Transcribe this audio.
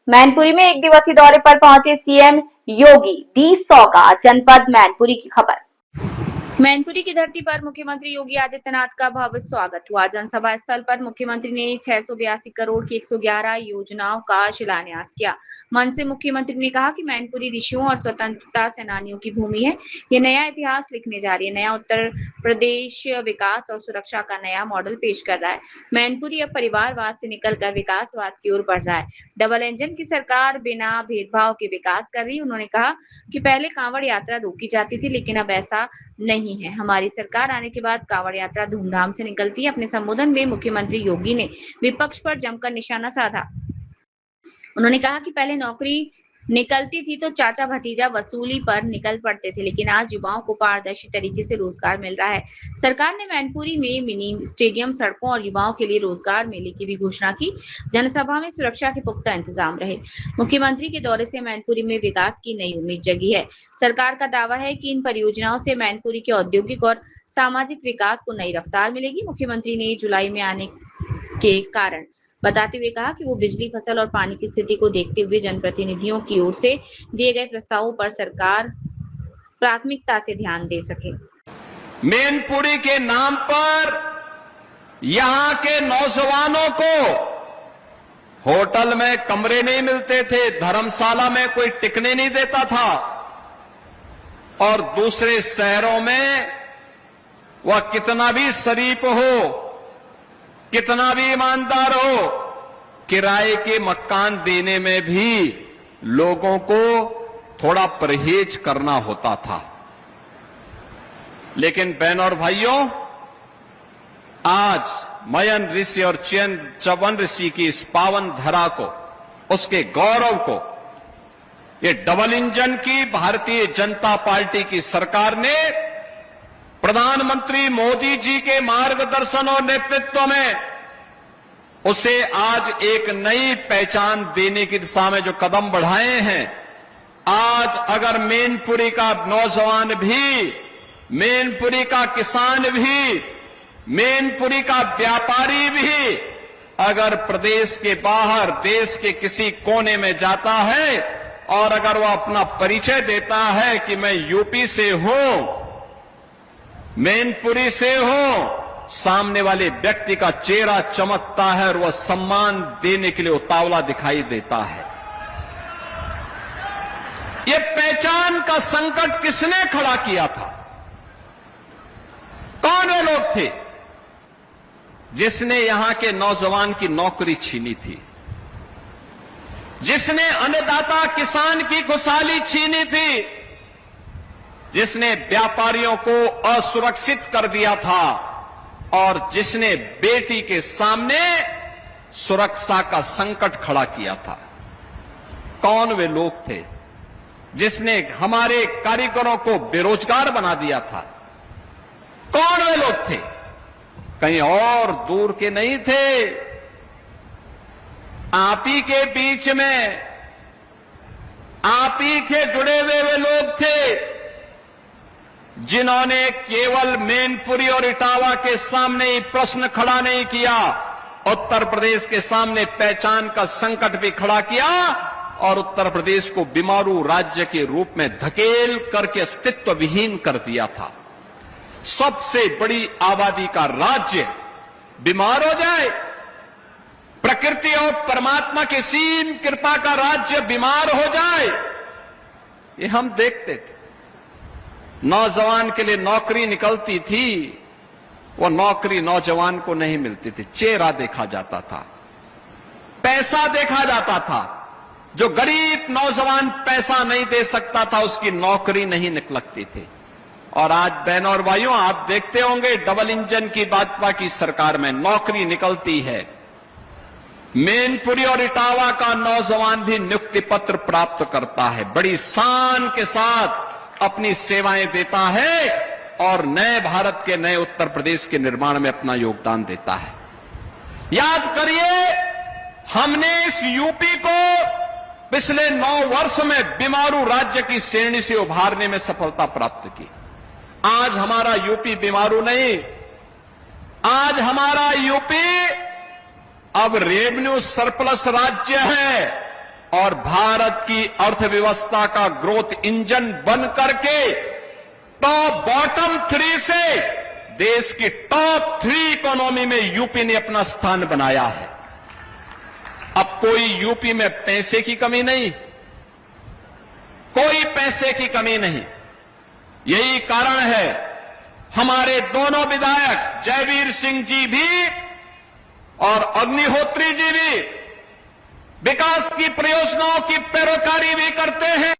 मैनपुरी में एक दिवसीय दौरे पर पहुंचे सीएम योगी, दी सौगात जनपद मैनपुरी की खबर। मैनपुरी की धरती पर मुख्यमंत्री योगी आदित्यनाथ का भव्य स्वागत हुआ। जनसभा स्थल पर मुख्यमंत्री ने 682 करोड़ की 111 योजनाओं का शिलान्यास किया। मंच से मुख्यमंत्री ने कहा कि मैनपुरी ऋषियों और स्वतंत्रता सेनानियों की भूमि है। ये नया इतिहास लिखने जा रही है। नया उत्तर प्रदेश विकास और सुरक्षा का नया मॉडल पेश कर रहा है। मैनपुरी अब परिवारवाद से निकलकर विकासवाद की ओर बढ़ रहा है। डबल इंजन की सरकार बिना भेदभाव के विकास कर रही है। उन्होंने कहा कि पहले कांवड़ यात्रा रोकी जाती थी, लेकिन अब ऐसा नहीं है। हमारी सरकार आने के बाद कांवड़ यात्रा धूमधाम से निकलती है। अपने संबोधन में मुख्यमंत्री योगी ने विपक्ष पर जमकर निशाना साधा। उन्होंने कहा कि पहले नौकरी निकलती थी तो चाचा भतीजा वसूली पर निकल पड़ते थे, लेकिन आज युवाओं को पारदर्शी तरीके से रोजगार मिल रहा है। सरकार ने मैनपुरी में मिनी स्टेडियम, सड़कों और युवाओं के लिए रोजगार मेले की भी घोषणा की। जनसभा में सुरक्षा के पुख्ता इंतजाम रहे। मुख्यमंत्री के दौरे से मैनपुरी में विकास की नई उम्मीद जगी है। सरकार का दावा है कि इन परियोजनाओं से मैनपुरी के औद्योगिक और सामाजिक विकास को नई रफ्तार मिलेगी। मुख्यमंत्री ने जुलाई में आने के कारण बताते हुए कहा कि वो बिजली, फसल और पानी की स्थिति को देखते हुए जनप्रतिनिधियों की ओर से दिए गए प्रस्तावों पर सरकार प्राथमिकता से ध्यान दे सके। मैनपुरी के नाम पर यहां के नौजवानों को होटल में कमरे नहीं मिलते थे, धर्मशाला में कोई टिकने नहीं देता था, और दूसरे शहरों में वह कितना भी शरीफ हो, कितना भी ईमानदार हो, किराए के मकान देने में भी लोगों को थोड़ा परहेज करना होता था। लेकिन बहनों और भाइयों, आज मयन ऋषि और च्यवन ऋषि की इस पावन धरा को, उसके गौरव को, ये डबल इंजन की भारतीय जनता पार्टी की सरकार ने प्रधानमंत्री मोदी जी के मार्गदर्शन और नेतृत्व में उसे आज एक नई पहचान देने की दिशा में जो कदम बढ़ाए हैं। आज अगर मैनपुरी का नौजवान भी, मैनपुरी का किसान भी, मैनपुरी का व्यापारी भी अगर प्रदेश के बाहर, देश के किसी कोने में जाता है और अगर वह अपना परिचय देता है कि मैं यूपी से हूं, मैनपुरी से हूं, सामने वाले व्यक्ति का चेहरा चमकता है और वह सम्मान देने के लिए उतावला दिखाई देता है। यह पहचान का संकट किसने खड़ा किया था? कौन वे लोग थे जिसने यहां के नौजवान की नौकरी छीनी थी, जिसने अन्नदाता किसान की खुशहाली छीनी थी, जिसने व्यापारियों को असुरक्षित कर दिया था और जिसने बेटी के सामने सुरक्षा का संकट खड़ा किया था? कौन वे लोग थे जिसने हमारे कारीगरों को बेरोजगार बना दिया था? कौन वे लोग थे? कहीं और दूर के नहीं थे, आप ही के बीच में, आप ही के जुड़े हुए वे लोग थे जिन्होंने केवल मैनपुरी और इटावा के सामने ही प्रश्न खड़ा नहीं किया, उत्तर प्रदेश के सामने पहचान का संकट भी खड़ा किया और उत्तर प्रदेश को बीमारू राज्य के रूप में धकेल करके अस्तित्व विहीन कर दिया था। सबसे बड़ी आबादी का राज्य बीमार हो जाए, प्रकृति और परमात्मा की सीम कृपा का राज्य बीमार हो जाए, ये हम देखते थे। नौजवान के लिए नौकरी निकलती थी, वो नौकरी नौजवान को नहीं मिलती थी, चेहरा देखा जाता था, पैसा देखा जाता था। जो गरीब नौजवान पैसा नहीं दे सकता था उसकी नौकरी नहीं निकलती थी। और आज बहनों और भाइयों, आप देखते होंगे डबल इंजन की भाजपा की सरकार में नौकरी निकलती है। मैनपुरी और इटावा का नौजवान भी नियुक्ति पत्र प्राप्त करता है, बड़ी शान के साथ अपनी सेवाएं देता है और नए भारत के, नए उत्तर प्रदेश के निर्माण में अपना योगदान देता है। याद करिए, हमने इस यूपी को पिछले 9 वर्ष में बीमारू राज्य की श्रेणी से उभारने में सफलता प्राप्त की। आज हमारा यूपी बीमारू नहीं, आज हमारा यूपी अब रेवेन्यू सरप्लस राज्य है और भारत की अर्थव्यवस्था का ग्रोथ इंजन बन करके टॉप बॉटम 3 से देश की टॉप 3 इकोनॉमी में यूपी ने अपना स्थान बनाया है। अब कोई यूपी में पैसे की कमी नहीं, कोई पैसे की कमी नहीं। यही कारण है हमारे दोनों विधायक जयवीर सिंह जी भी और अग्निहोत्री जी भी विकास की परियोजनाओं की पैरोकारी भी करते हैं।